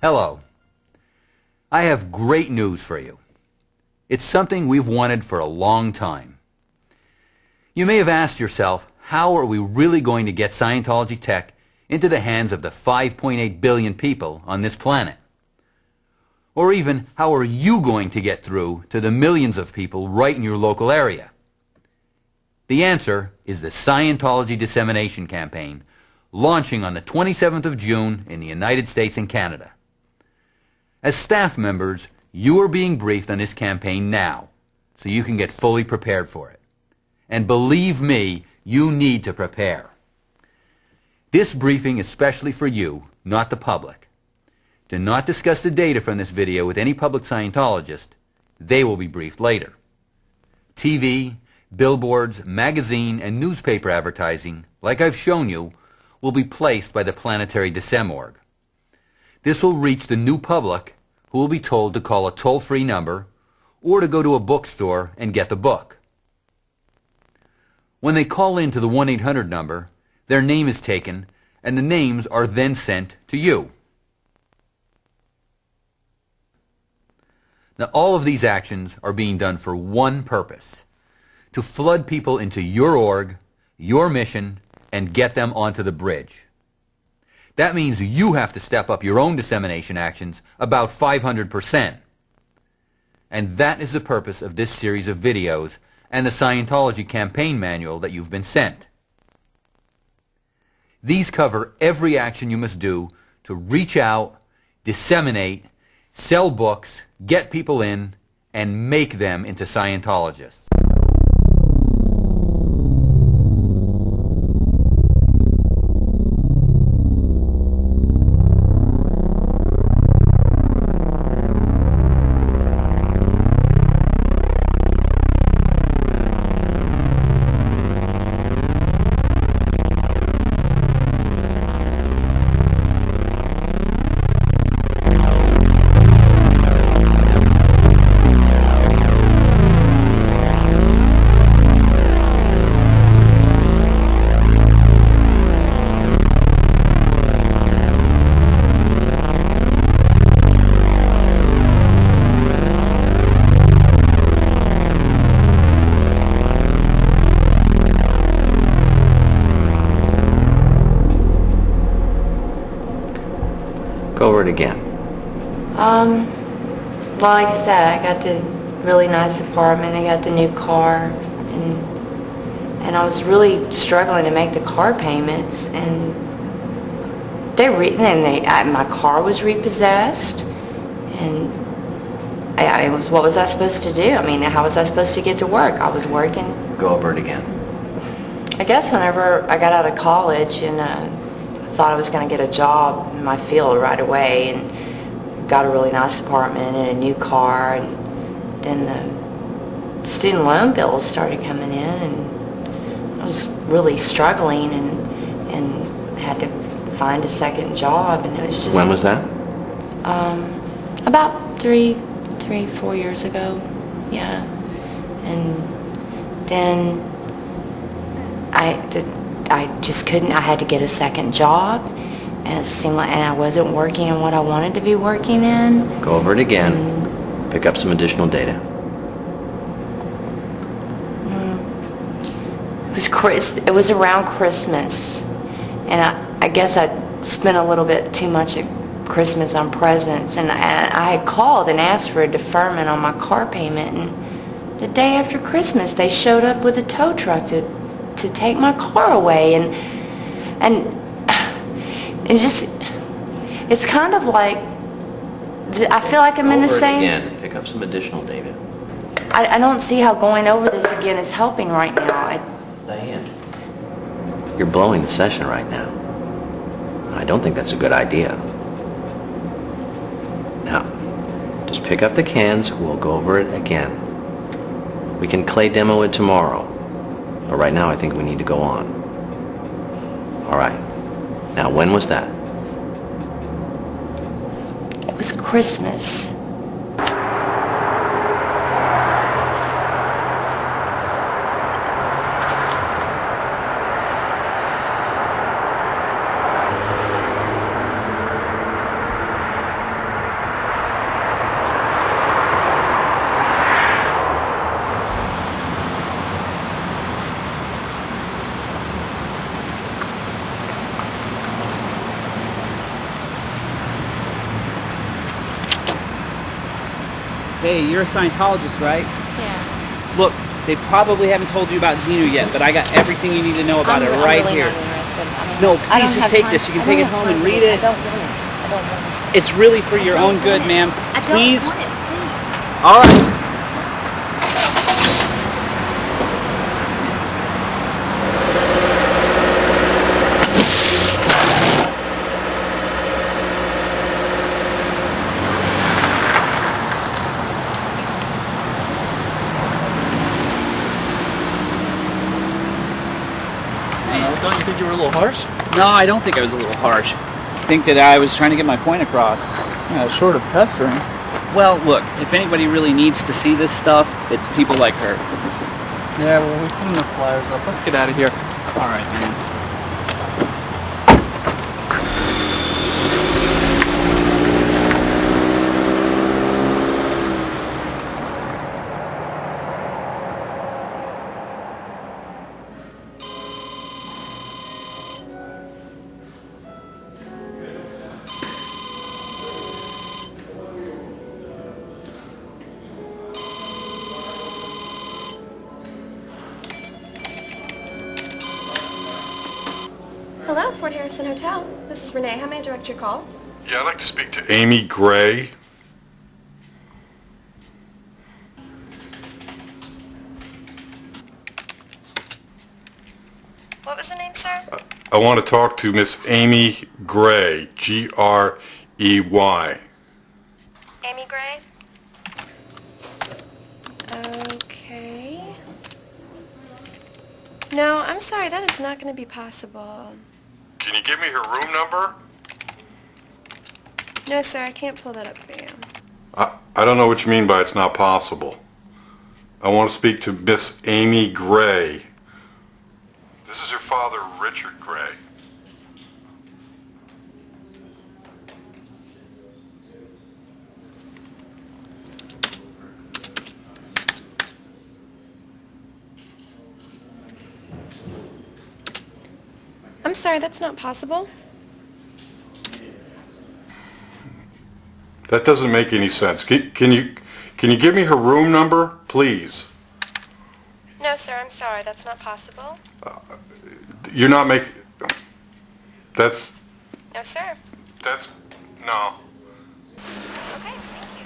Hello. I have great news for you. It's something we've wanted for a long time. You may have asked yourself, how are we really going to get Scientology tech into the hands of the 5.8 billion people on this planet? Or even, how are you going to get through to the millions of people right in your local area? The answer is the Scientology Dissemination Campaign, launching on the 27th of June in the United States and Canada. As staff members, you are being briefed on this campaign now, so you can get fully prepared for it. And believe me, you need to prepare. This briefing is specially for you, not the public. Do not discuss the data from this video with any public Scientologist. They will be briefed later. TV, billboards, magazine, and newspaper advertising, like I've shown you, will be placed by the Planetary Dissemorg. This will reach the new public, who will be told to call a toll-free number or to go to a bookstore and get the book. When they call in to the 1-800 number, their name is taken and the names are then sent to you. Now, all of these actions are being done for one purpose: to flood people into your org, your mission, and get them onto the bridge. That means you have to step up your own dissemination actions about 500%. And that is the purpose of this series of videos and the Scientology campaign manual that you've been sent. These cover every action you must do to reach out, disseminate, sell books, get people in, and make them into Scientologists. Go over it again. Well, like I said, I got the really nice apartment, I got the new car, and I was really struggling to make the car payments, and my car was repossessed, and what was I supposed to do? I mean, how was I supposed to get to work? I was working. Go over it again. I guess whenever I got out of college and I thought I was going to get a job in my field right away, and got a really nice apartment and a new car, and then the student loan bills started coming in, and I was really struggling, and had to find a second job, and it was just... When was that? About 4 years ago, yeah. And then I just couldn't. I had to get a second job, and it seemed like, and I wasn't working in what I wanted to be working in. Go over it again. Pick up some additional data. It was around Christmas, and I guess I spent a little bit too much at Christmas on presents, and I had called and asked for a deferment on my car payment, and the day after Christmas they showed up with a tow truck to take my car away, and just, it's kind of like, I feel like I'm in the same... Again. Pick up some additional data. I don't see how going over this again is helping right now. Diane, you're blowing the session right now. I don't think that's a good idea. Now, just pick up the cans, we'll go over it again. We can clay demo it tomorrow, but right now I think we need to go on. All right. Now, when was that? It was Christmas. Hey, you're a Scientologist, right? Yeah. Look, they probably haven't told you about Xenu yet, but I got everything you need to know about it right I'm really here. not interested. No, I don't please just have take time- this. You can I take don't it have home time and for read this. it. I don't want it. I don't want it. It's really for your own good, ma'am. I don't Please. want it, please. All right. Don't you think you were a little harsh? No, I don't think I was a little harsh. I think that I was trying to get my point across. Yeah, short of pestering. Well, look, if anybody really needs to see this stuff, it's people like her. Yeah, well, we put enough flyers up. Let's get out of here. All right, man. Hello, Fort Harrison Hotel. This is Renee. How may I direct your call? Yeah, I'd like to speak to Amy Gray. What was the name, sir? I want to talk to Miss Amy Gray, Grey. Amy Gray? Okay. No, I'm sorry. That is not going to be possible. Can you give me her room number? No, sir. I can't pull that up for you. I don't know what you mean by it's not possible. I want to speak to Miss Amy Gray. This is her father, Richard Gray. I'm sorry. That's not possible. That doesn't make any sense. Can you give me her room number, please? No, sir. I'm sorry. That's not possible. You're not making... That's... No, sir. That's... No. Okay. Thank you.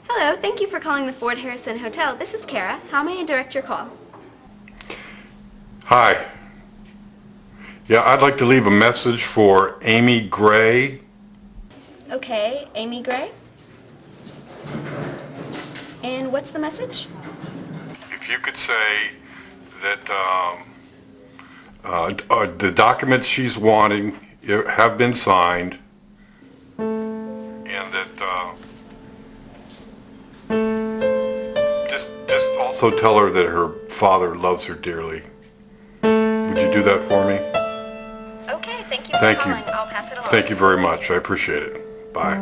Hello, thank you for calling the Fort Harrison Hotel. This is Kara. How may I direct your call? Hi. Yeah, I'd like to leave a message for Amy Gray. Okay, Amy Gray. And what's the message? If you could say that the documents she's wanting have been signed, and that just also tell her that her father loves her dearly. Would you do that for me? Okay, thank you for Thank you. calling. I'll pass it along. Thank you very much. I appreciate it. Bye.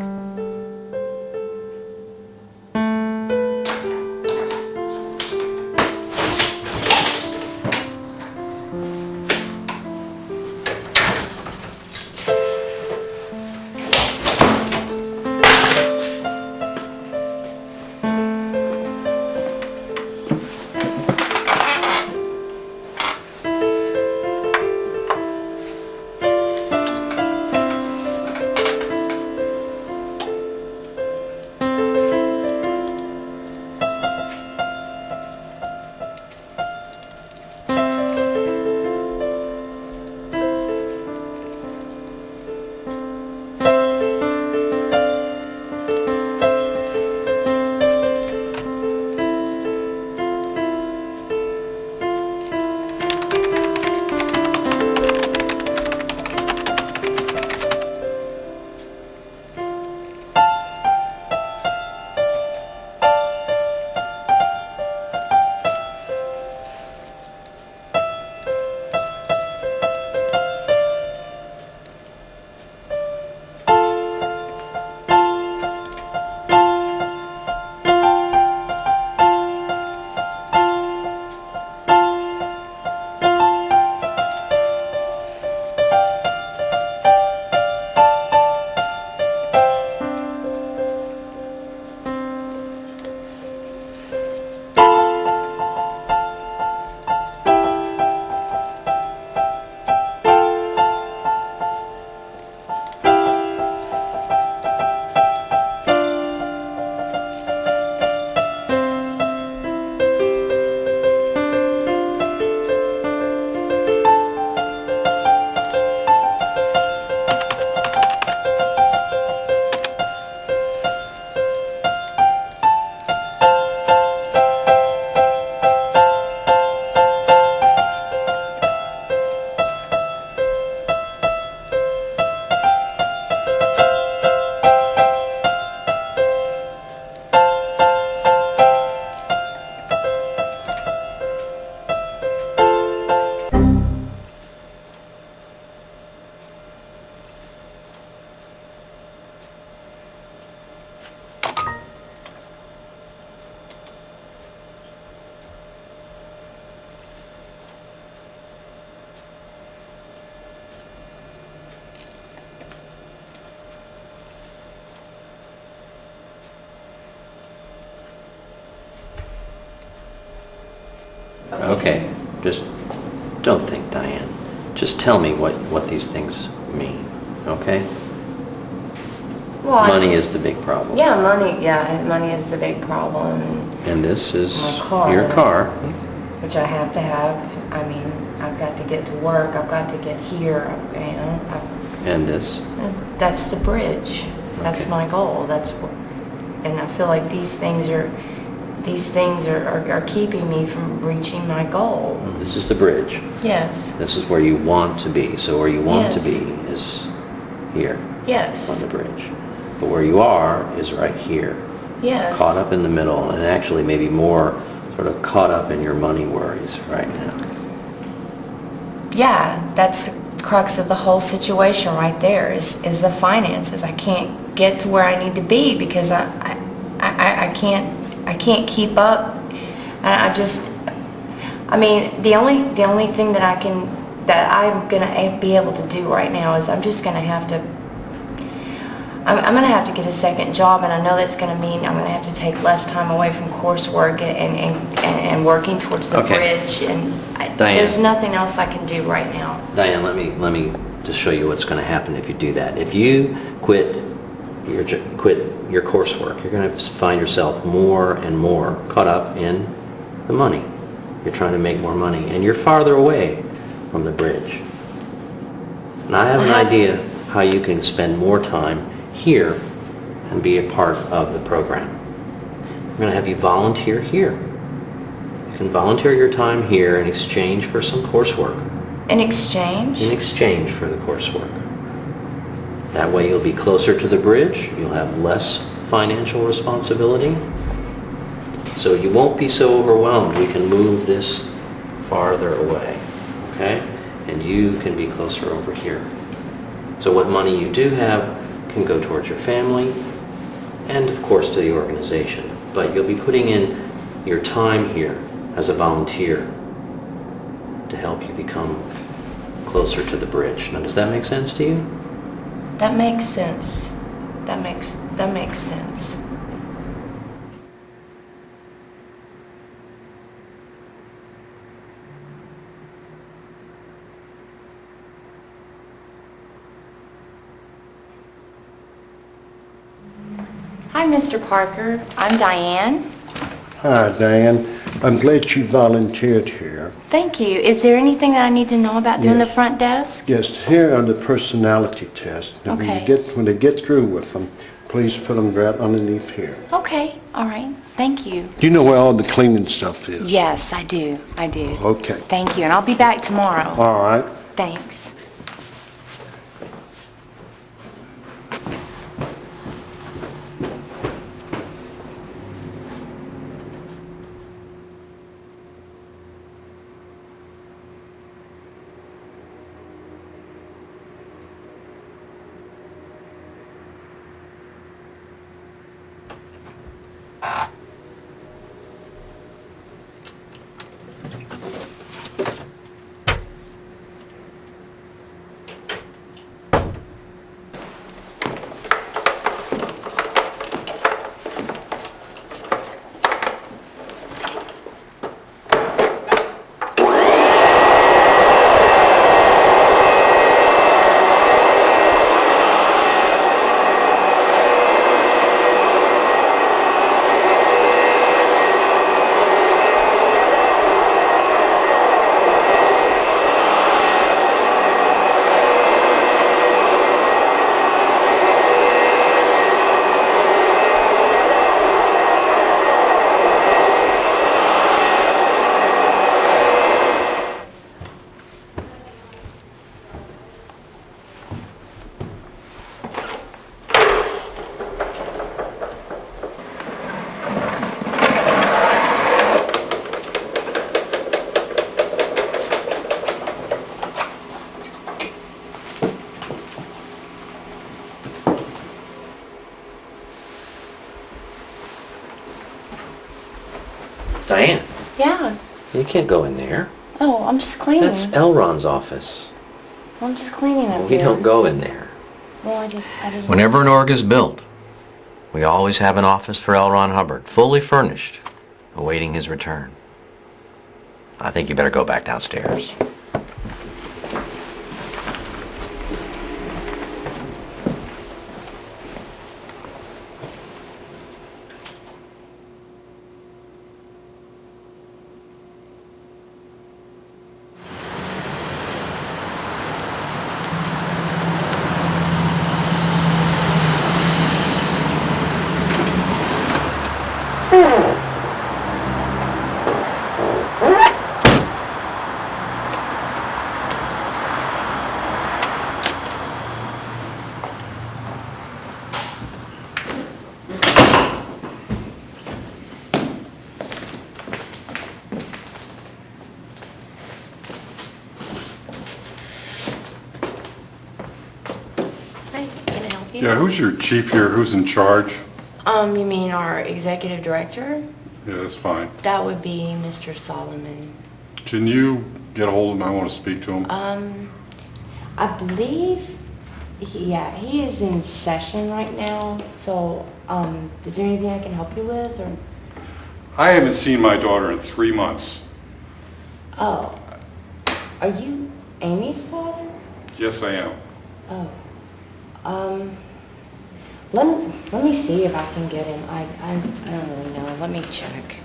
Okay, just don't think, Diane. Just tell me what these things mean, okay? Well, Money is the big problem. Yeah, money is the big problem. And this is My car. your car. Which I have to have. I mean, I've got to get to work. I've got to get here. And this? That's the bridge. That's Okay. my goal. And I feel like these things are keeping me from reaching my goal. This is the bridge. Yes. This is where you want to be. So where you want to Yes. be is here Yes. on the bridge. But where you are is right here. Yes. Caught up in the middle, and actually maybe more sort of caught up in your money worries right now. Yeah, that's the crux of the whole situation right there is the finances. I can't get to where I need to be because I can't keep up. I mean, the only thing that I'm gonna be able to do right now is I'm just gonna have to. I'm going to have to get a second job, and I know that's going to mean I'm going to have to take less time away from coursework and working towards the Okay. bridge. And Diane. there's nothing else I can do right now. Diane, let me just show you what's going to happen if you do that. If you quit your coursework, you're going to find yourself more and more caught up in the money. You're trying to make more money, and you're farther away from the bridge. And I have an idea how you can spend more time here and be a part of the program. I'm going to have you volunteer here. You can volunteer your time here in exchange for some coursework. In exchange? In exchange for the coursework. That way you'll be closer to the bridge, you'll have less financial responsibility, so you won't be so overwhelmed. We can move this farther away, okay? And you can be closer over here. So what money you do have can go towards your family and of course to the organization. But you'll be putting in your time here as a volunteer to help you become closer to the bridge. Now, does that make sense to you? That makes sense. That makes sense. Hi, Mr. Parker. I'm Diane. Hi, Diane. I'm glad you volunteered here. Thank you. Is there anything that I need to know about doing the front desk? Yes, here are the personality tests. Now, Okay. when they get through with them, please put them right underneath here. Okay. All right. Thank you. You know where all the cleaning stuff is? Yes, I do. I do. Okay. Thank you. And I'll be back tomorrow. All right. Thanks. Diane, Yeah. you can't go in there. Oh, I'm just cleaning. That's Elron's office. I'm just cleaning up We here. don't go in there. Well, I just. Whenever an org is built, we always have an office for L. Ron Hubbard, fully furnished, awaiting his return. I think you better go back downstairs. Hi, can I help you? Yeah, who's your chief here? Who's in charge? You mean our executive director? Yeah, that's fine. That would be Mr. Solomon. Can you get a hold of him? I want to speak to him. I believe, he is in session right now, so, is there anything I can help you with, or? I haven't seen my daughter in 3 months. Oh, are you Amy's father? Yes, I am. Oh, let me see if I can get him. I don't really know. Let me check.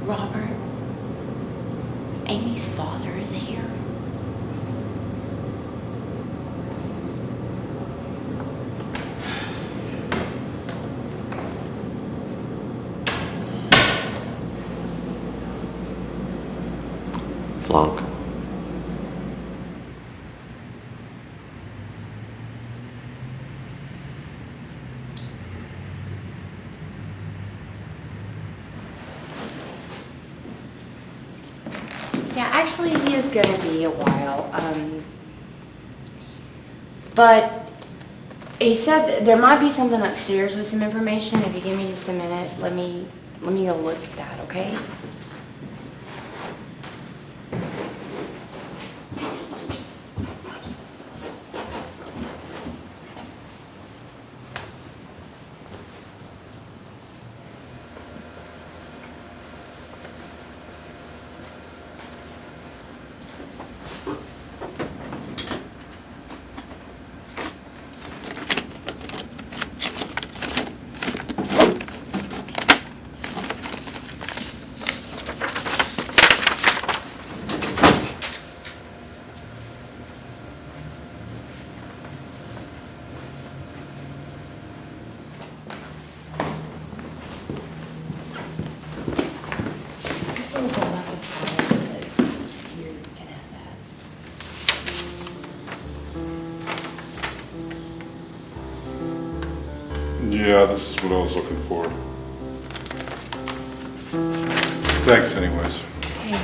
Robert, Amy's father is here. Flunk. Yeah, actually, he is going to be a while. But he said that there might be something upstairs with some information. If you give me just a minute, let me go look at that, okay? This is a level 5, but you can have that. Yeah, this is what I was looking for. Thanks anyways. Okay.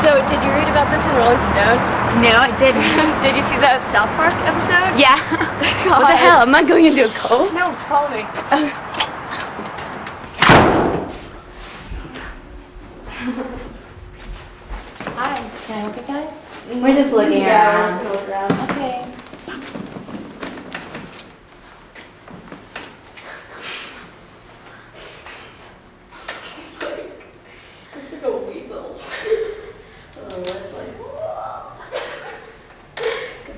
So, did you read about this in Rolling Stone? No, I didn't. Did you see the South Park episode? Yeah. What the hell? Am I going into a cult? No, follow me. Hi, can I help you guys? We're just looking around. Okay. It's like a weasel.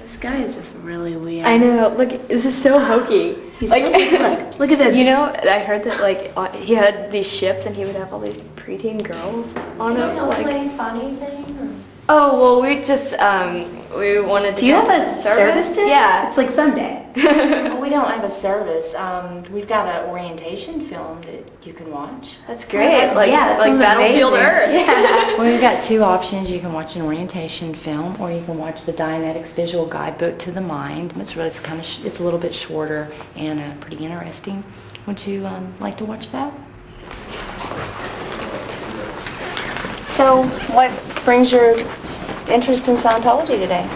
This guy is just really weird. I know. Look, this is so hokey. He's like, look at that. You know, I heard that like he had these ships and he would have all these preteen girls on him. Like, funny thing? oh well, we just we wanted to. Do you get have a service today? Yeah. It's like Sunday. Well, we don't have a service. We've got an orientation film that you can watch. That's great. Like, yeah, that like sounds Battlefield amazing. Earth. Yeah. Well, we've got two options. You can watch an orientation film, or you can watch the Dianetics Visual Guidebook to the Mind. It's really, it's a little bit shorter and pretty interesting. Would you like to watch that? So, what brings your interest in Scientology today?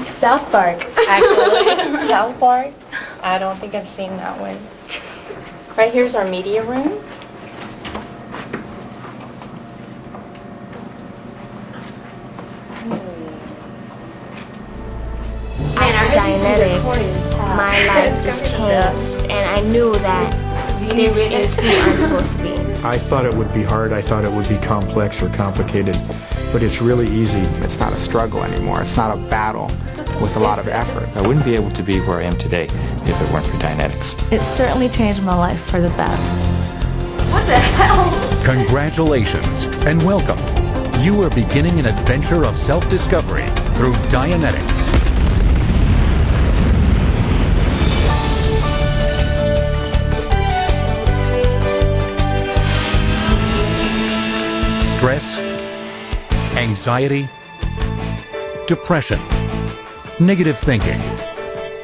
South Park. Actually, South Park. I don't think I've seen that one. Right here's our media room. After Dianetics, my life just changed, and I knew that this is who I'm supposed to be. I thought it would be hard, I thought it would be complex or complicated, but it's really easy. It's not a struggle anymore, it's not a battle with a lot of effort. I wouldn't be able to be where I am today if it weren't for Dianetics. It certainly changed my life for the best. What the hell? Congratulations and welcome. You are beginning an adventure of self-discovery through Dianetics. Stress, anxiety, depression, negative thinking,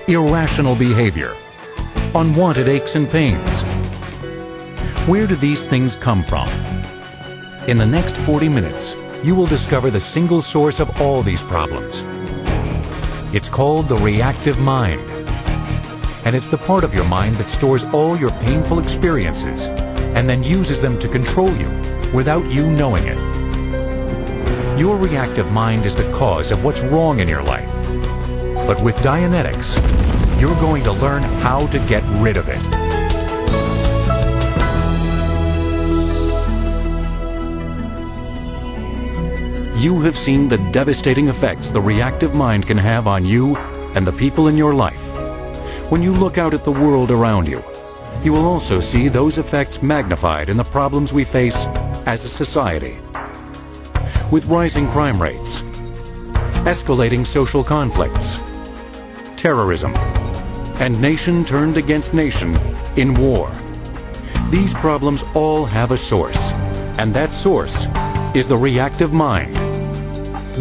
irrational behavior, unwanted aches and pains. Where do these things come from? In the next 40 minutes, you will discover the single source of all these problems. It's called the reactive mind. And it's the part of your mind that stores all your painful experiences and then uses them to control you without you knowing it. Your reactive mind is the cause of what's wrong in your life. But with Dianetics, you're going to learn how to get rid of it. You have seen the devastating effects the reactive mind can have on you and the people in your life. When you look out at the world around you, you will also see those effects magnified in the problems we face as a society. With rising crime rates, escalating social conflicts, terrorism, and nation turned against nation in war. These problems all have a source, and that source is the reactive mind.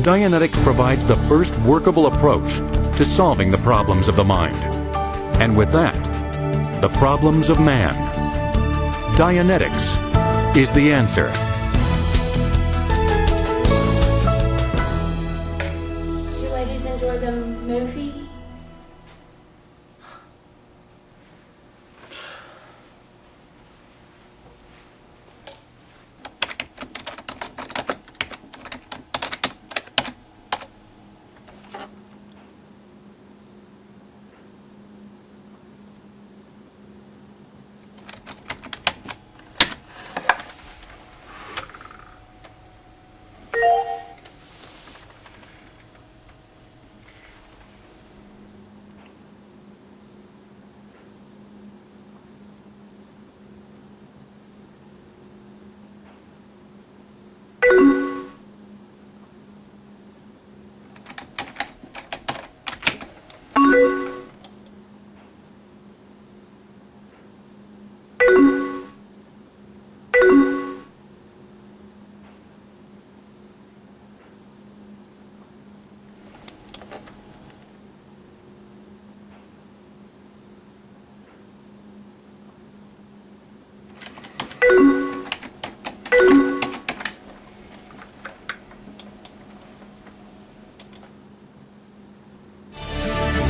Dianetics provides the first workable approach to solving the problems of the mind, and with that, the problems of man. Dianetics is the answer. Did you ladies enjoy the movie?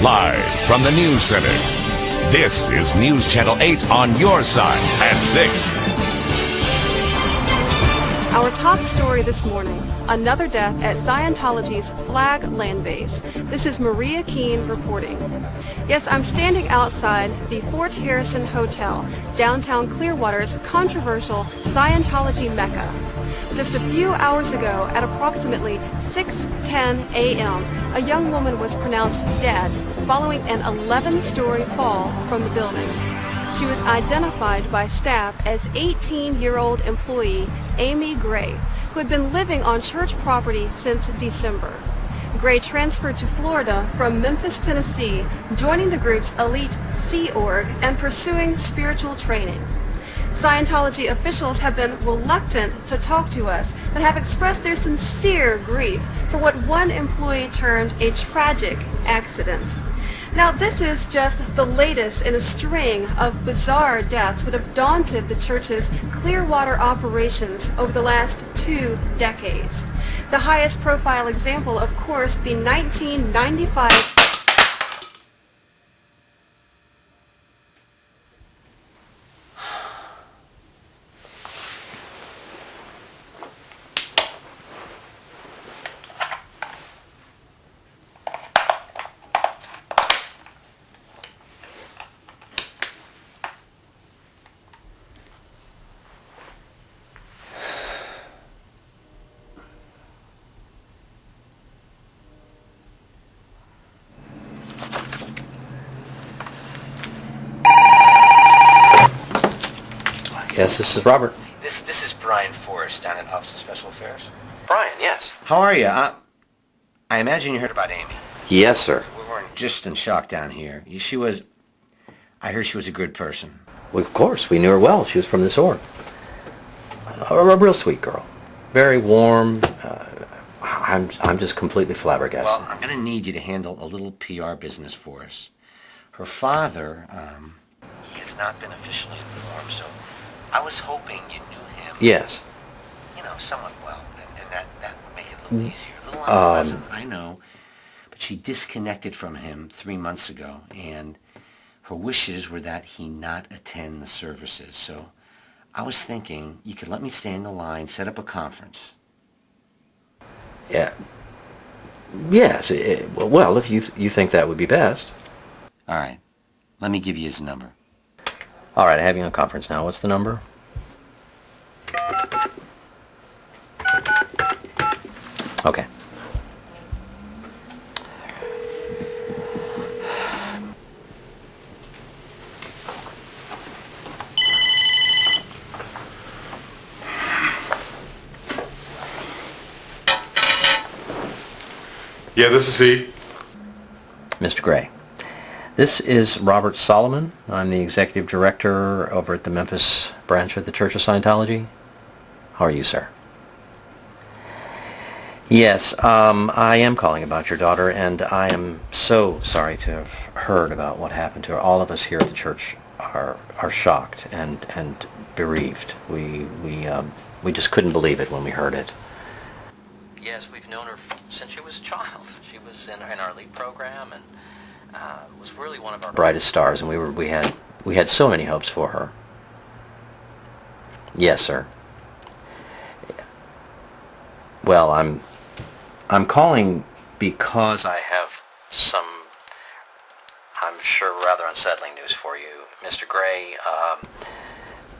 Live from the News Center, this is News Channel 8 on your side at 6. Our top story this morning, another death at Scientology's Flag land base. This is Maria Keene reporting. Yes, I'm standing outside the Fort Harrison Hotel, downtown Clearwater's controversial Scientology Mecca. Just a few hours ago, at approximately 6:10 a.m., a young woman was pronounced dead following an 11-story fall from the building. She was identified by staff as 18-year-old employee Amy Gray, who had been living on church property since December. Gray transferred to Florida from Memphis, Tennessee, joining the group's elite Sea Org and pursuing spiritual training. Scientology officials have been reluctant to talk to us, but have expressed their sincere grief for what one employee termed a tragic accident. Now, this is just the latest in a string of bizarre deaths that have daunted the church's Clearwater operations over the last 2 decades. The highest profile example, of course, the 1995... Yes, this is Robert. This is Brian Forrest down at Office of Special Affairs. Brian, yes. How are you? I imagine you heard about Amy. Yes, sir. We weren't just in shock down here. I heard she was a good person. Well, of course, we knew her well. She was from this org. A real sweet girl. Very warm. I'm just completely flabbergasted. Well, I'm going to need you to handle a little PR business for us. Her father, he has not been officially informed, so I was hoping you knew him. Yes. You know, somewhat well, and that would make it a little easier. A little unpleasant, I know. But she disconnected from him 3 months ago, and her wishes were that he not attend the services. So I was thinking you could let me stay in the line, set up a conference. Yeah. Yes. Well, if you think that would be best. All right. Let me give you his number. All right, I have you on conference now. What's the number? Okay. Yeah, this is he. Mr. Gray. This is Robert Solomon. I'm the executive director over at the Memphis branch of the Church of Scientology. How are you, sir? Yes, I am calling about your daughter, and I am so sorry to have heard about what happened to her. All of us here at the church are shocked and bereaved. We just couldn't believe it when we heard it. Yes, we've known her since she was a child. She was in our lead program and was really one of our brightest stars, and we had so many hopes for her. Yes, sir. Well, I'm calling because I have some, I'm sure, rather unsettling news for you, Mr. Gray.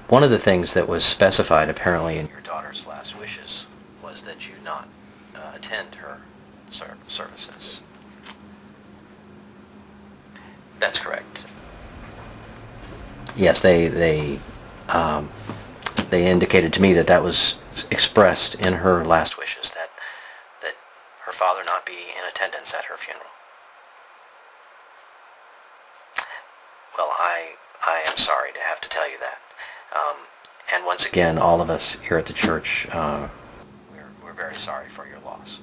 One of the things that was specified apparently in your daughter's last wishes was that you not attend her services. That's correct. Yes, they indicated to me that was expressed in her last wishes, that her father not be in attendance at her funeral. Well, I am sorry to have to tell you that. And once again, all of us here at the church, we're very sorry for your loss.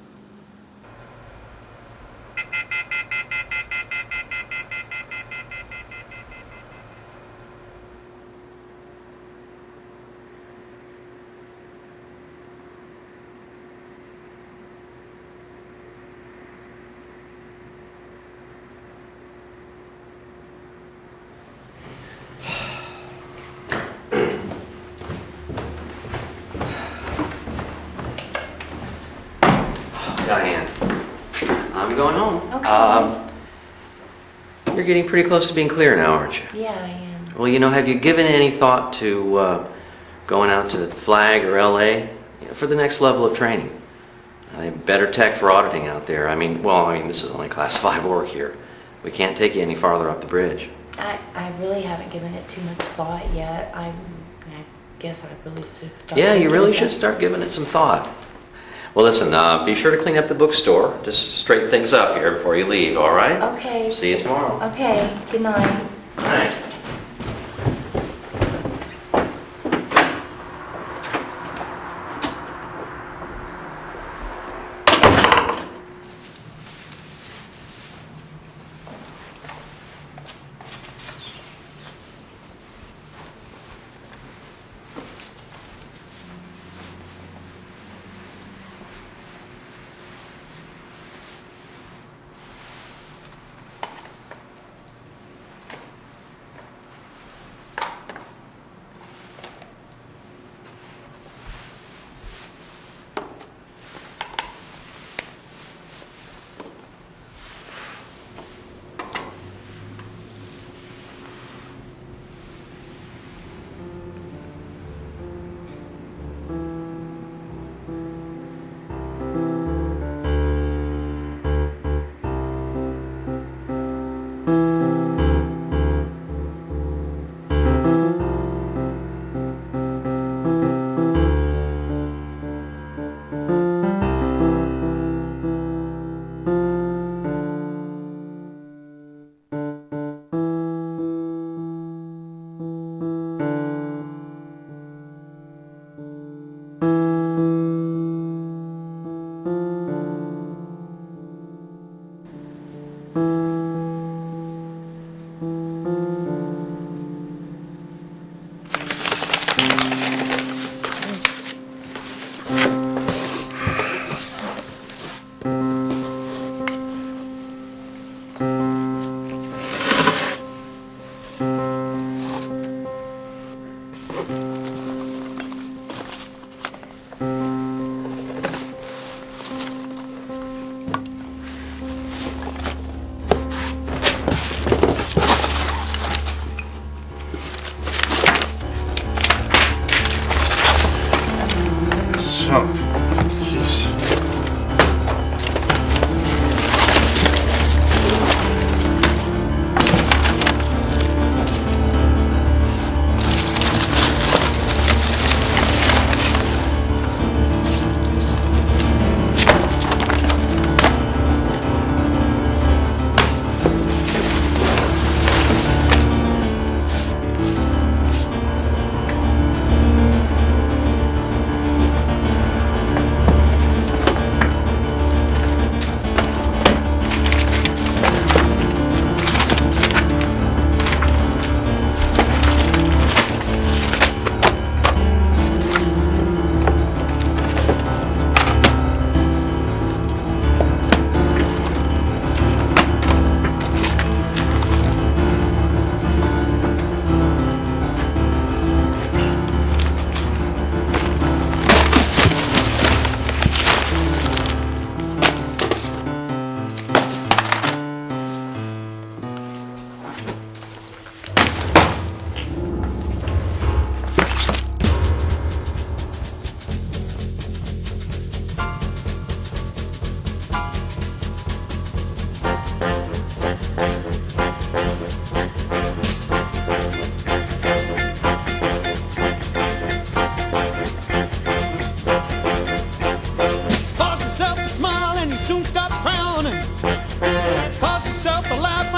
Diane, I'm going home. Okay. You're getting pretty close to being clear now, aren't you? Yeah, I am. Well, you know, have you given any thought to going out to Flag or LA for the next level of training? They have better tech for auditing out there. I mean, this is only Class 5 work here. We can't take you any farther up the bridge. I really haven't given it too much thought yet. I guess I really should start. Yeah, you really should start giving it some thought. Well, listen, be sure to clean up the bookstore. Just straighten things up here before you leave, all right? Okay. See you tomorrow. Okay, good night. Good night.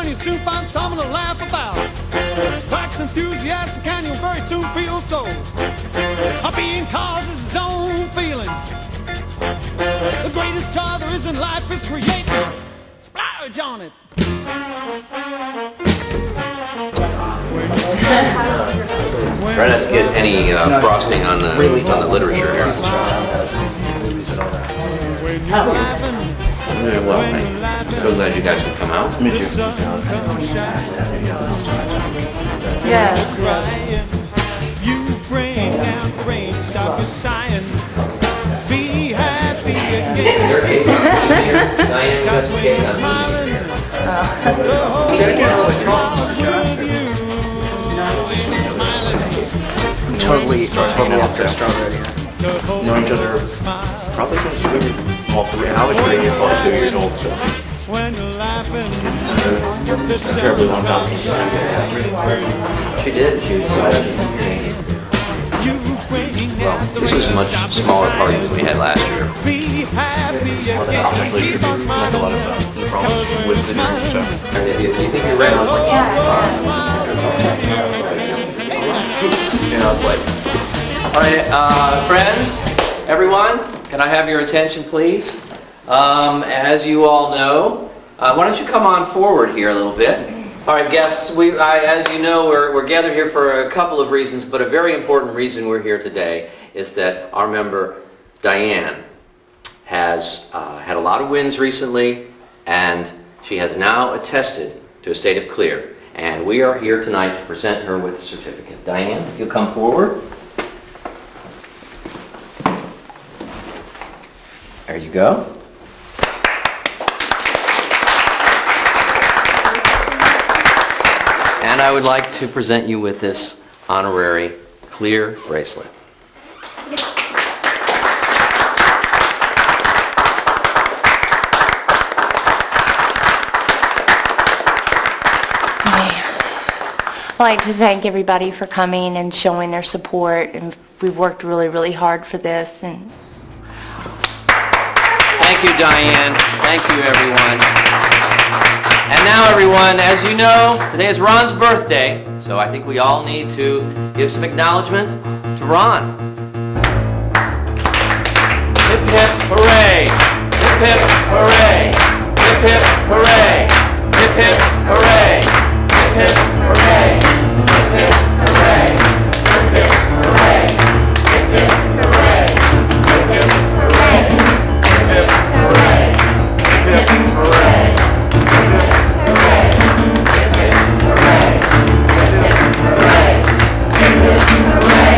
you soon find someone to laugh about. Wax enthusiastic and you'll very soon feel so. A being causes his own feelings. The greatest joy there is in life is creating. Splurge on it. Try not to get any frosting on the literature here. Doing well, man. So glad you guys could come out. Me too. Yeah. You bring out rain, stop your sighing. Be happy again. there cake on here? Diane, we got some cake on here. Totally extra strawberry. Known each other probably since we were all three. I was pretty about 2 years old, so. Terribly long time. She did. She was well, this was a much smaller party than we had last year. Obviously, you like a lot of problems with the new stuff. You think you're ready? I was like, yeah. I was like, all right, friends, everyone, can I have your attention, please? As you all know, why don't you come on forward here a little bit? All right, guests, as you know, we're gathered here for a couple of reasons, but a very important reason we're here today is that our member, Diane, has had a lot of wins recently, and she has now attested to a state of clear. And we are here tonight to present her with a certificate. Diane, if you'll come forward. There you go. And I would like to present you with this honorary clear bracelet. I'd like to thank everybody for coming and showing their support, and we've worked really, really hard for this. And thank you, Diane. Thank you, everyone. And now, everyone, as you know, today is Ron's birthday, so I think we all need to give some acknowledgement to Ron. Hip, hip, hooray! Hip, hip, hooray! Hip, hip, hooray! Hip, hip, hooray! Hip, hip, hooray! Hip, hip, hooray! Hip, hip, hooray! Hip, hip, hooray! Hip, hip, hooray! Hip, hip, hooray! Hip, hip, hooray!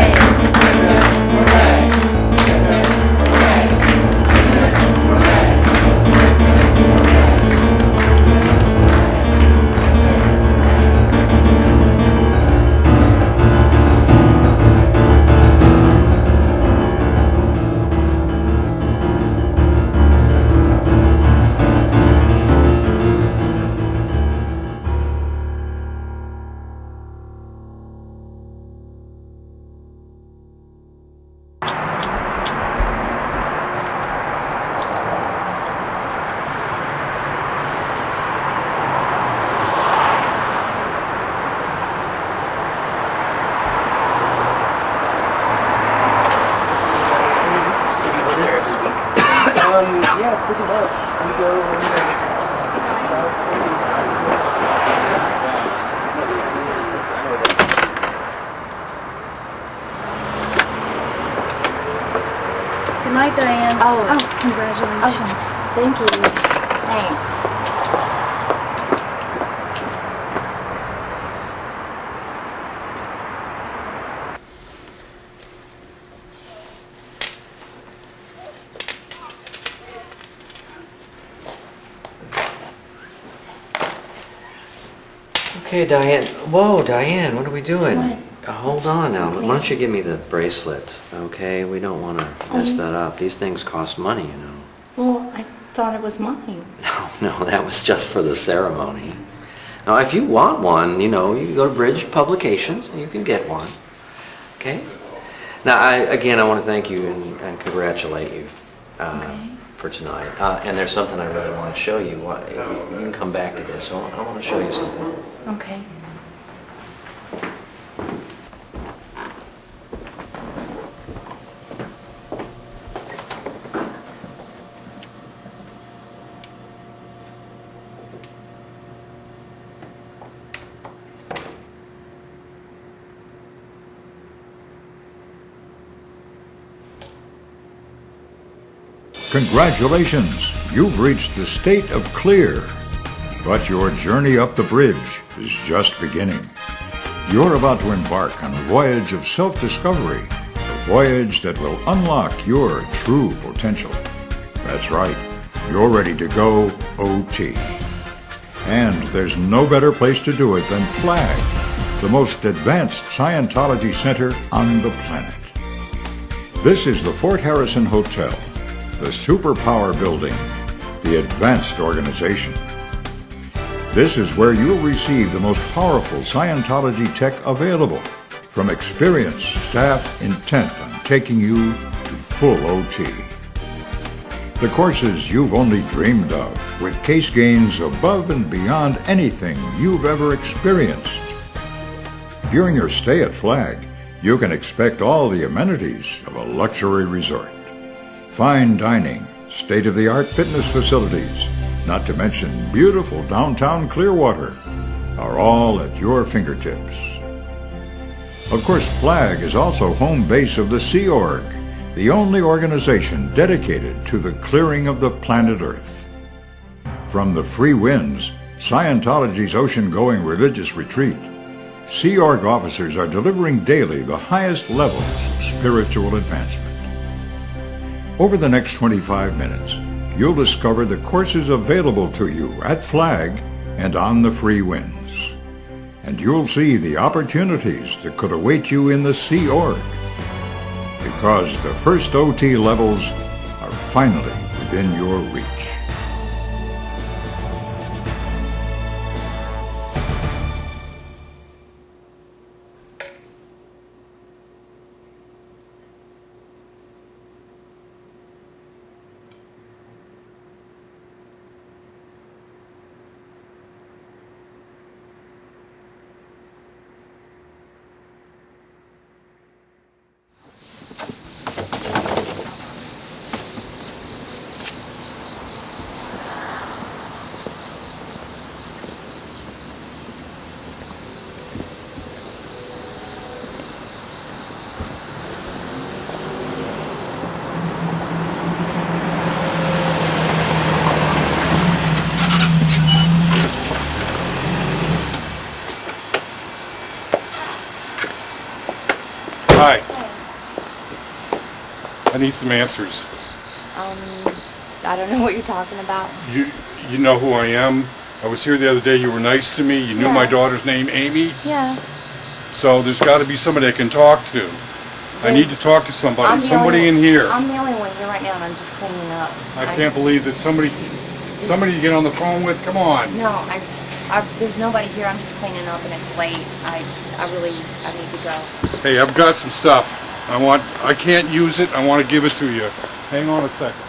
Yeah, pick it up. We go Good night, Diane. Oh, congratulations. Oh, thank you. Thanks. Okay, Diane. Whoa, Diane, what are we doing? What? Hold on now. Why don't you give me the bracelet, okay? We don't want to mess that up. These things cost money, you know. Well, I thought it was mine. No, that was just for the ceremony. Now, if you want one, you know, you can go to Bridge Publications and you can get one, okay? Now, I want to thank you and congratulate you for tonight. And there's something I really want to show you. You can come back to this. I want to show you something. Okay. Congratulations, you've reached the state of clear. But your journey up the bridge is just beginning. You're about to embark on a voyage of self-discovery, a voyage that will unlock your true potential. That's right. You're ready to go OT. And there's no better place to do it than Flag, the most advanced Scientology center on the planet. This is the Fort Harrison Hotel, the superpower building, the advanced organization. This is where you'll receive the most powerful Scientology tech available from experienced staff intent on taking you to full OT. The courses you've only dreamed of, with case gains above and beyond anything you've ever experienced. During your stay at Flag, you can expect all the amenities of a luxury resort. Fine dining, state-of-the-art fitness facilities, not to mention beautiful downtown Clearwater, are all at your fingertips. Of course, Flag is also home base of the Sea Org, the only organization dedicated to the clearing of the planet Earth. From the Free Winds, Scientology's ocean-going religious retreat, Sea Org officers are delivering daily the highest levels of spiritual advancement. Over the next 25 minutes, you'll discover the courses available to you at Flag and on the Free Winds. And you'll see the opportunities that could await you in the Sea Org. Because the first OT levels are finally within your reach. Hi. I need some answers. I don't know what you're talking about. You know who I am. I was here the other day. You were nice to me. You knew my daughter's name, Amy. Yeah. So there's got to be somebody I can talk to. I need to talk to somebody. Somebody in here. I'm the only one here right now, and I'm just cleaning up. I can't believe that somebody to get on the phone with. Come on. No, there's nobody here. I'm just cleaning up, and it's late. I need to go. Hey, I've got some stuff. I can't use it. I want to give it to you. Hang on a second.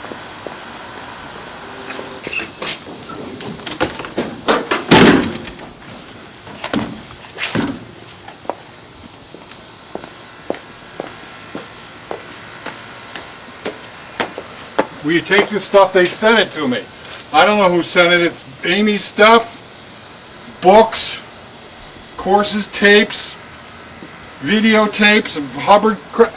Will you take this stuff? They sent it to me. I don't know who sent it. It's Amy's stuff, books, courses, tapes, videotapes of Hubbard crap.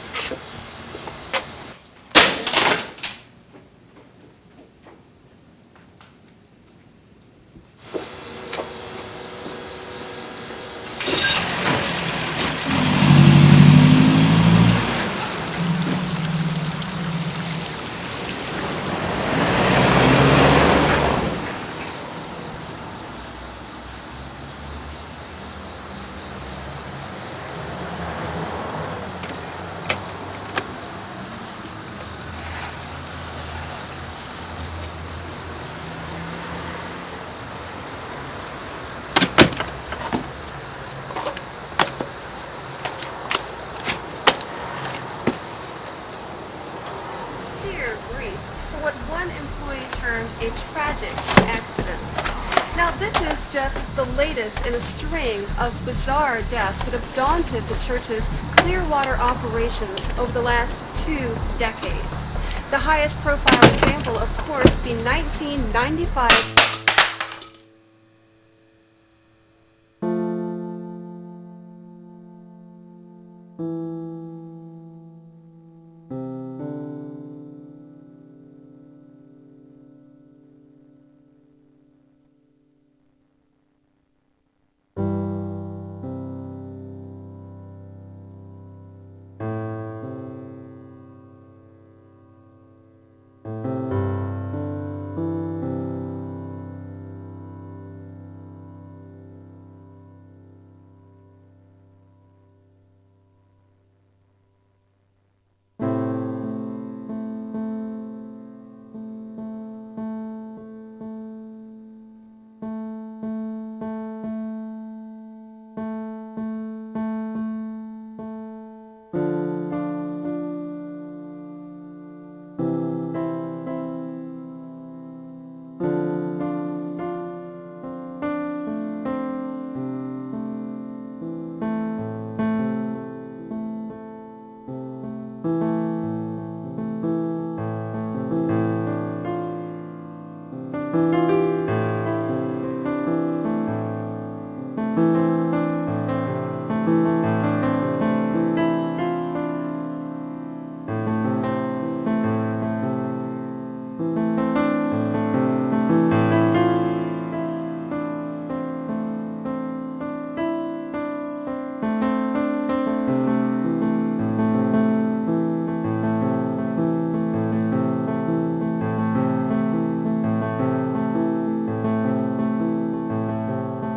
What one employee termed a tragic accident. Now this is just the latest in a string of bizarre deaths that have daunted the church's Clearwater operations over the last 2 decades. The highest profile example, of course, the 1995...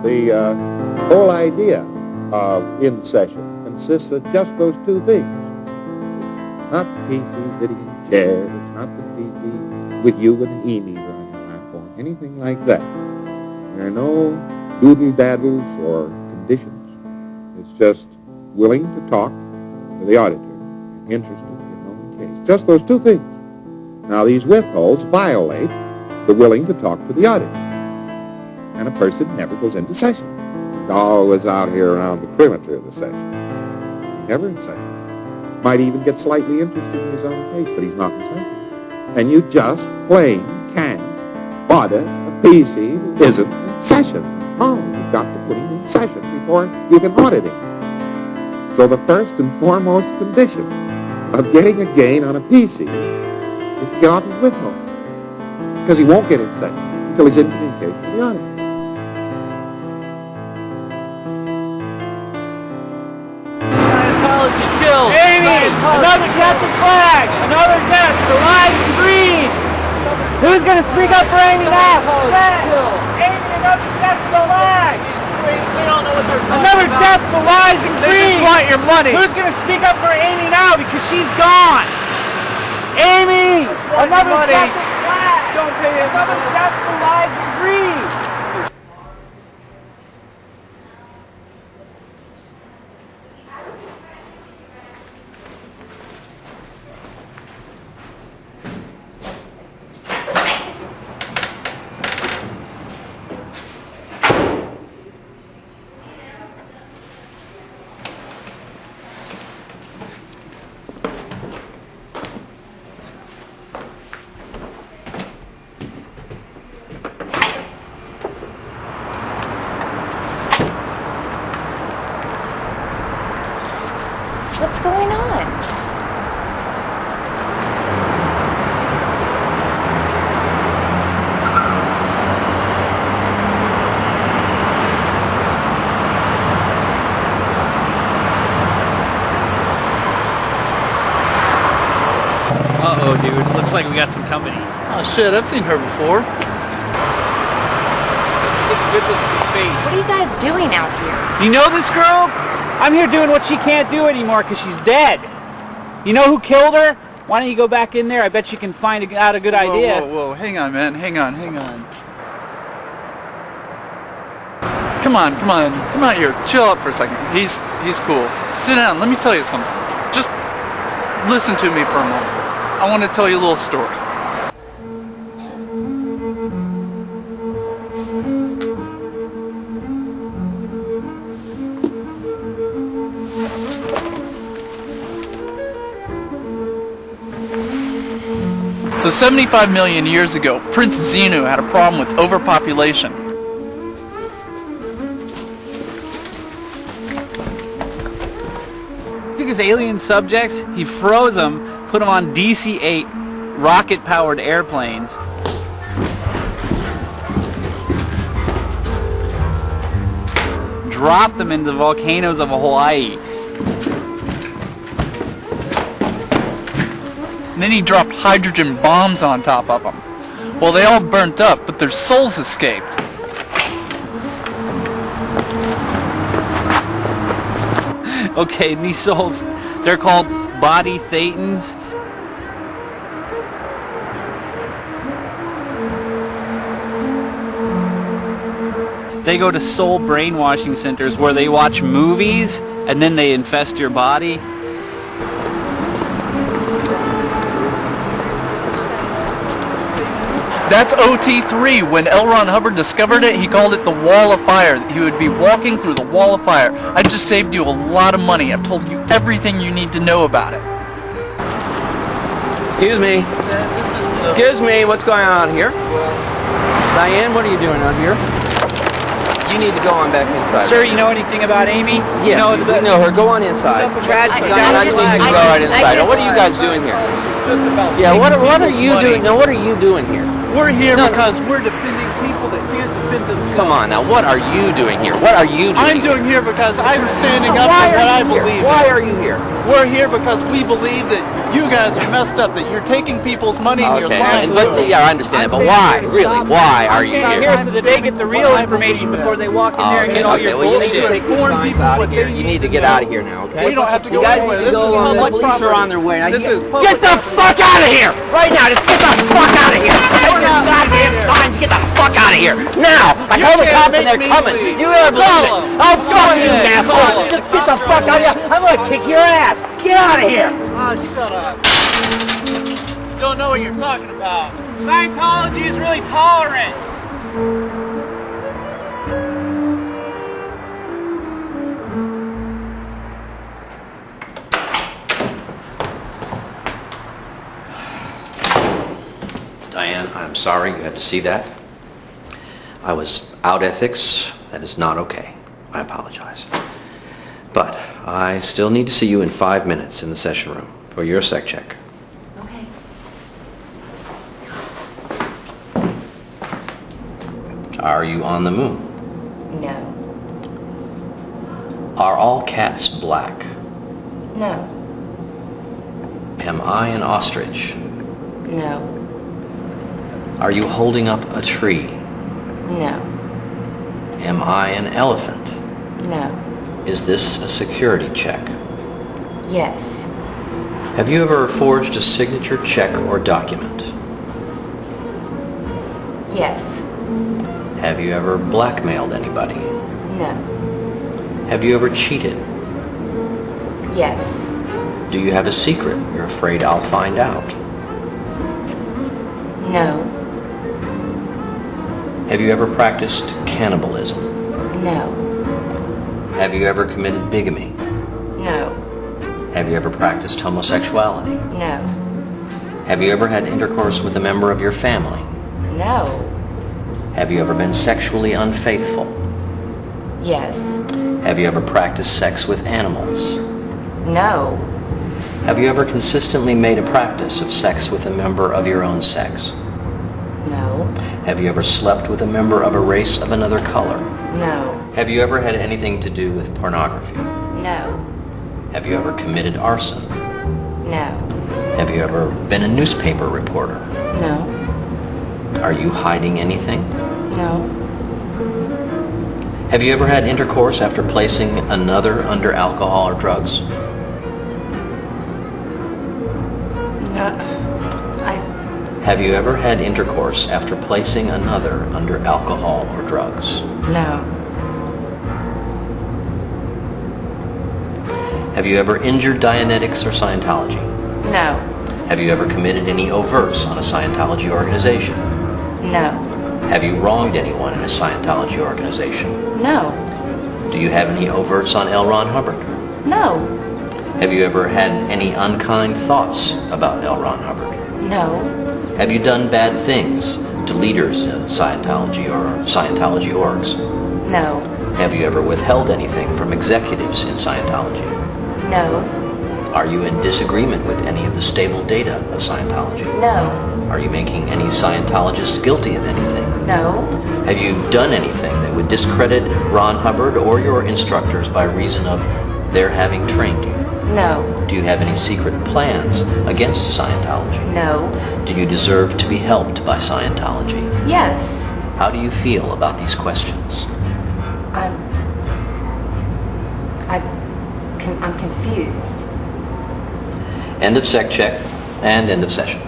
The whole idea of In Session consists of just those two things. It's not the PC sitting in a chair. It's not the PC with you with an e-meter on your lap or anything like that. There are no doodle-daddles or conditions. It's just willing to talk to the auditor and interested in knowing the case. Just those two things. Now, these withholds violate the willing to talk to the auditor. And a person never goes into session. He's always out here around the perimeter of the session. Never in session. Might even get slightly interested in his own case, but he's not in session. And you just plain can't audit a PC who isn't in session. That's all. You've got to put him in session before you can audit him. So the first and foremost condition of getting a gain on a PC is to get off his withhold. Because he won't get in session until he's in communication with the auditor. Killed. Amy! Another captain flag! Another death! The line's green! Who's gonna speak up for Amy now? Amy, another death for the lag! We don't know what they're talking about. Another death for lies and green! They just want your money! Who's gonna speak up for Amy now because she's gone? Amy! Another death for flag! Don't pay him. Another death for lies and green! What's going on? Uh-oh, dude. Looks like we got some company. Oh shit, I've seen her before. Take a good look at this face. What are you guys doing out here? You know this girl? I'm here doing what she can't do anymore because she's dead. You know who killed her? Why don't you go back in there? I bet you can find out a good idea. Whoa, hang on, man. Hang on. Come on here. Chill out for a second. He's cool. Sit down. Let me tell you something. Just listen to me for a moment. I want to tell you a little story. So 75 million years ago, Prince Xenu had a problem with overpopulation. He took his alien subjects, he froze them, put them on DC-8 rocket-powered airplanes. Dropped them into the volcanoes of Hawaii. And then he dropped hydrogen bombs on top of them. Well, they all burnt up, but their souls escaped. Okay, these souls, they're called body thetans. They go to soul brainwashing centers where they watch movies and then they infest your body. That's OT3. When L. Ron Hubbard discovered it, he called it the Wall of Fire. He would be walking through the Wall of Fire. I just saved you a lot of money. I've told you everything you need to know about it. Excuse me. Excuse me, what's going on here? Diane, what are you doing out here? You need to go on back inside. Sir, you know anything about Amy? Yes, we know her. Go on inside. Tragedy. Diane, I just need you to go right inside. Now, what are you guys doing here? Just about Yeah, what are you money. doing? Now, what are you doing here? We're here because we're defending people that can't defend themselves. Come on, now, what are you doing here? What are you doing? I'm doing here because I'm standing up for what I believe. Why are you here? We're here because we believe that you guys are messed up, that you're taking people's money and your lives. Yeah, I understand, but why? Really, why are you I'm here? here so that they get the real information before they walk in there and get all your well, you need bullshit. to take these signs out of here. You need to get out of here now, okay? We don't have to You go guys anywhere. need to This is go on. The public police property. are on their way. Now, This is get the fuck out of here! Right now, just get the fuck out of here! Take your goddamn signs, get the fuck out of here! Now! I told the cops and they're coming! You ever believe it? Oh, fuck you, asshole! Just get the fuck out of here! I'm gonna kick your ass! Get out of here! Ah, shut up. You don't know what you're talking about. Scientology is really tolerant. Diane, I'm sorry you had to see that. I was out ethics. That is not okay. I apologize. But I still need to see you in 5 minutes in the session room for your sec check. Okay. Are you on the moon? No. Are all cats black? No. Am I an ostrich? No. Are you holding up a tree? No. Am I an elephant? No. Is this a security check? Yes. Have you ever forged a signature check or document? Yes. Have you ever blackmailed anybody? No. Have you ever cheated? Yes. Do you have a secret you're afraid I'll find out? No. Have you ever practiced cannibalism? No. Have you ever committed bigamy? No. Have you ever practiced homosexuality? No. Have you ever had intercourse with a member of your family? No. Have you ever been sexually unfaithful? Yes. Have you ever practiced sex with animals? No. Have you ever consistently made a practice of sex with a member of your own sex? No. Have you ever slept with a member of a race of another color? No. Have you ever had anything to do with pornography? No. Have you ever committed arson? No. Have you ever been a newspaper reporter? No. Are you hiding anything? No. Have you ever had intercourse after placing another under alcohol or drugs? No. Have you ever had intercourse after placing another under alcohol or drugs? No. Have you ever injured Dianetics or Scientology? No. Have you ever committed any overts on a Scientology organization? No. Have you wronged anyone in a Scientology organization? No. Do you have any overts on L. Ron Hubbard? No. Have you ever had any unkind thoughts about L. Ron Hubbard? No. Have you done bad things to leaders in Scientology or Scientology orgs? No. Have you ever withheld anything from executives in Scientology? No. Are you in disagreement with any of the stable data of Scientology? No. Are you making any Scientologists guilty of anything? No. Have you done anything that would discredit Ron Hubbard or your instructors by reason of their having trained you? No. Do you have any secret plans against Scientology? No. Do you deserve to be helped by Scientology? Yes. How do you feel about these questions? I'm confused. End of sec check and end of session.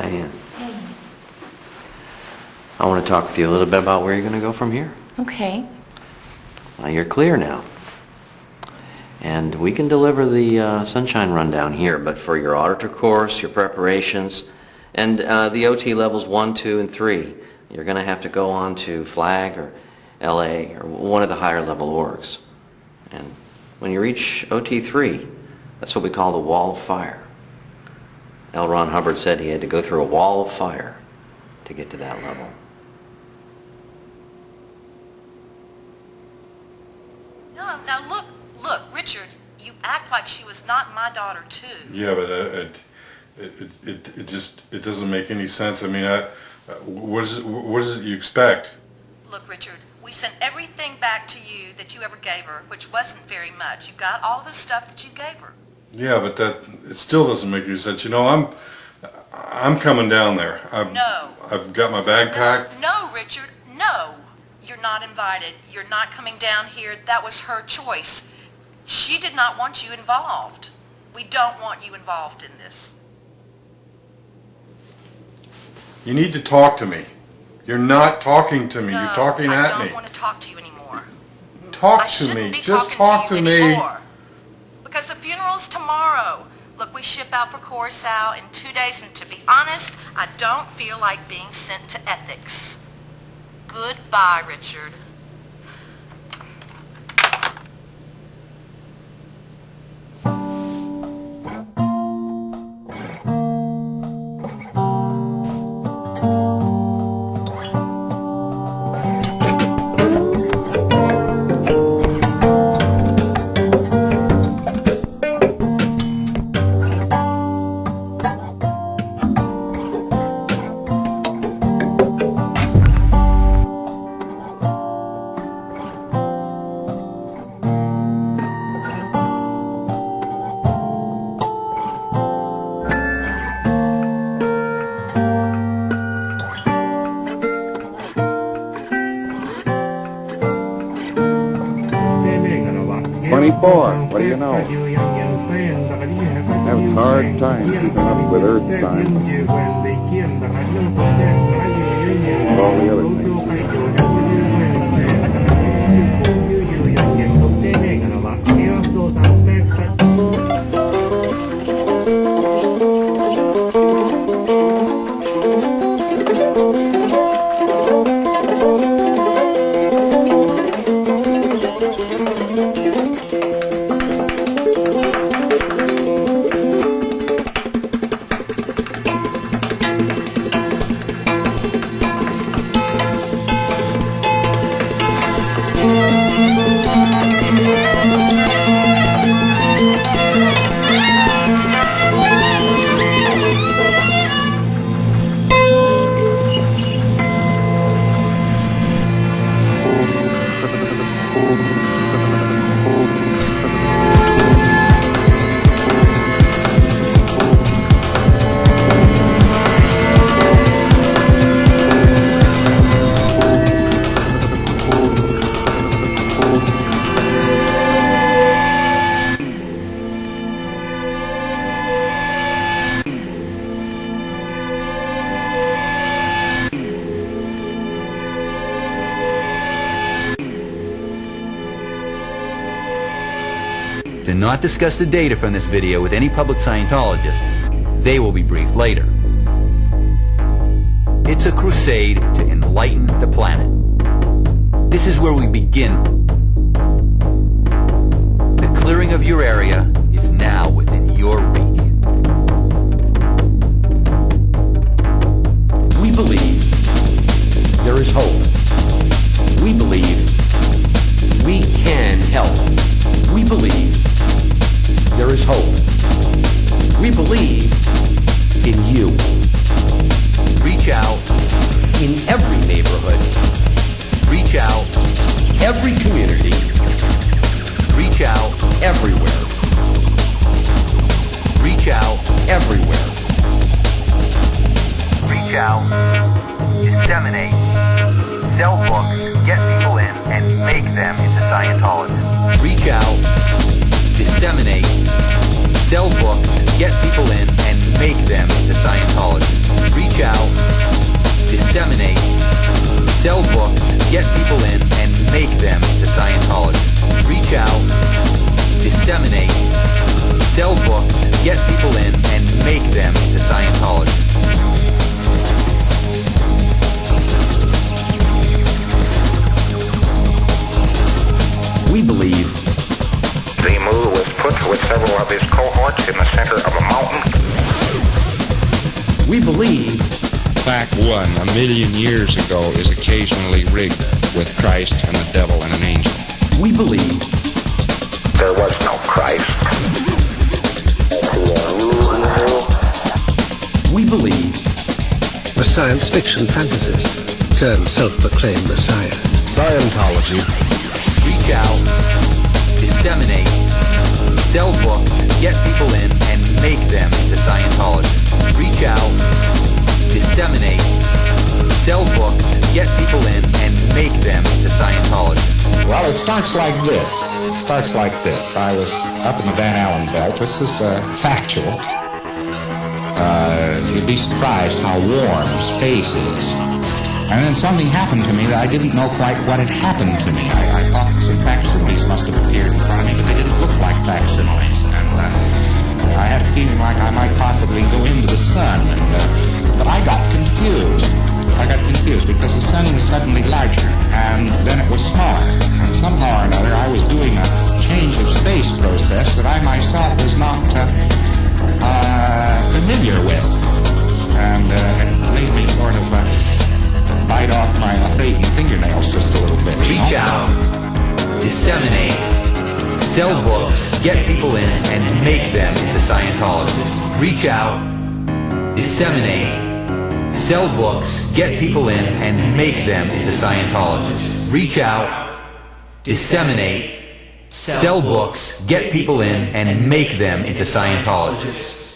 Diane. I want to talk with you a little bit about where you're going to go from here. Okay. Now you're clear now. And we can deliver the sunshine rundown here, but for your auditor course, your preparations, and the OT levels 1, 2, and 3, you're going to have to go on to FLAG or LA or one of the higher level orgs. And when you reach OT 3, that's what we call the wall of fire. L. Ron Hubbard said he had to go through a wall of fire to get to that level. No, now look, Richard, you act like she was not my daughter too. Yeah, but it doesn't make any sense. I mean, what is it you expect? Look, Richard, we sent everything back to you that you ever gave her, which wasn't very much. You got all the stuff that you gave her. Yeah, but it still doesn't make any sense. You know, I'm coming down there. No. I've got my bag packed. No, Richard, no. You're not invited. You're not coming down here. That was her choice. She did not want you involved. We don't want you involved in this. You need to talk to me. You're not talking to me. No, You're talking at me. I don't want to talk to you anymore. Talk to me. Just talk to me. Anymore. Because the funeral's tomorrow. Look, we ship out for Curacao in 2 days, and to be honest, I don't feel like being sent to ethics. Goodbye, Richard. What do you know? Have a hard time keeping up with Earth time. All the other things. Do not discuss the data from this video with any public Scientologist. They will be briefed later. It's a crusade to enlighten the planet. This is where we begin. The clearing of your area is now within your reach. We believe there is hope. We believe we can help. We believe there is hope. We believe in you. Reach out in every neighborhood. Reach out every community. Reach out everywhere. Reach out everywhere. Reach out, disseminate, sell books, get people in, and make them into Scientologists. Reach out, disseminate, sell books, get people in, and make them into Scientologists. Reach believe Zimu was put with several of his cohorts in the center of a mountain. We believe Fact 1, 1,000,000 years ago, is occasionally rigged with Christ and the devil and an angel. We believe there was no Christ. We believe a science fiction fantasist turned self-proclaimed messiah. Scientology. Reach out, disseminate, sell books, get people in, and make them into Scientologists. Reach out, disseminate, sell books, get people in, and make them into Scientologists. Well, it starts like this. I was up in the Van Allen belt. This is factual. You'd be surprised how warm space is. And then something happened to me that I didn't know quite what had happened to me. I thought some facsimiles must have appeared in front of me, but they didn't look like facsimiles. And I had a feeling like I might possibly go into the sun. But I got confused. Because the sun was suddenly larger, and then it was smaller. And somehow or another, I was doing a change of space process that I myself was not familiar with. And it made me sort of bite off my Thetan fingernails just a little bit. Reach out, disseminate, sell books, get people in, and make them into Scientologists. Reach out, disseminate, sell books, get people in, and make them into Scientologists. Reach out, disseminate, sell books, get people in, and make them into Scientologists.